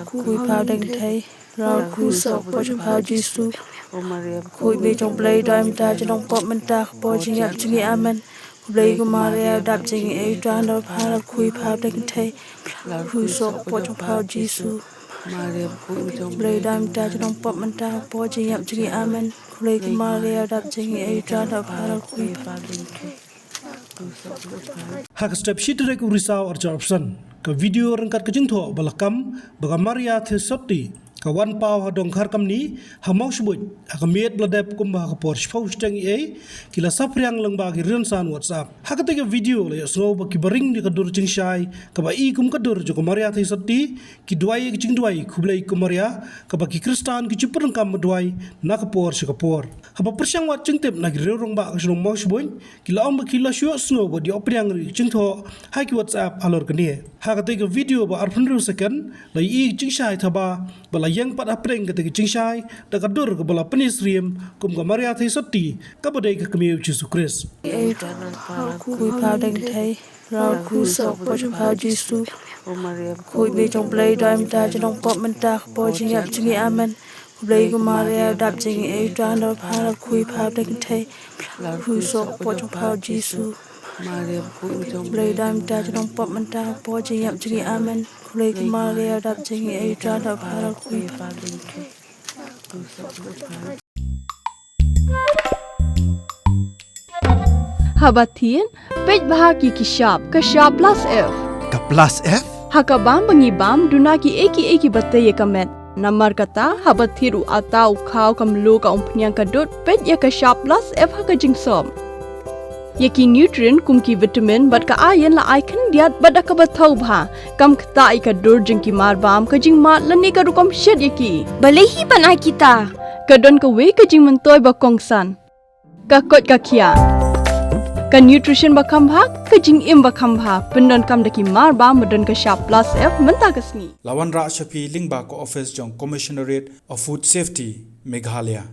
khui phao đành thấy rau khu sọc po cho phao Giêsu khui bê trong play đam ta cho đông pop mình ta po chinh nhập chinh amen play của Maria đạp chinh ấy tràn đâu phao khui phao đành thấy khu sọc po trong phao Giêsu play đam ta cho đông pop mình ta po chinh nhập chinh amen play của Maria đạp chinh ấy tràn đâu phao khui phao đành thấy hak step sheet rek urisau archa option ka video rangkat ke Jingthoh balakam baga Maria Theisotti ka wan pau hadong khar kam ni ha Mawshbuit ha miet bladep kum ha por shpau steng e kila Saphriang lengba ki rinsan WhatsApp ha ka video le snow ba ki baring di ka dur jingshai ka ba i kum ka dur jo Maria Theisotti ki duai ki jing duai khublai ku Maria ka ba ki Kristan ki chipurang kam duai na ka por shi ka por ha ba persyang wat jingtep na ki rong ba ka shnong Mawshbuit kila om ba kila shua snow ba di opriang ri Jingthoh ha ki WhatsApp alor ka ni ha ka video ba arpun second la i jingshai thaba bala yang pat apreng ketika jingshai da ka dur ka bala penis riem kum ka Maria Theisotti ka badai ka kemiu Yesus Kristus khui phao đành thấy rau khu sọc po cho phao Giêsu khui bê trong play đam ta cho đông pop mình ta po chinh nhập chinh amen play của Maria đạp chinh ấy tràn đâu phao khui phao đành thấy khu sọc po trong phao Giêsu play đam ta cho đông pop mình ta po chinh nhập chinh amen play của Maria đạp chinh ấy tràn đâu phao khui phao đành thấy Habatin, pej bahagi ki shop plus F. Ka plus F? Hakabam bangibam dunaki eki bataya kamet. Namar kata habathiru atau kau kamlu ka umpnyang kadut pej ya ka shop plus F haka jingsom. Yaki nutrient kumki vitamin bat ka iron la icon diat bat ka bathau bha kam kata i ka dur jingki marbam ka jing mat lani ka rukom shed yaki. Balehi panai kita. Kadon ka we ka jing mentoy ba kongsan. Ka kot ka kia. Ka nutrition bakam bha ka jing im bakam bha pendon kam daki mar ba modon ka shop plus F menta kasni lawan ra shapi lingba ko office jong commissionerate of food safety Meghalaya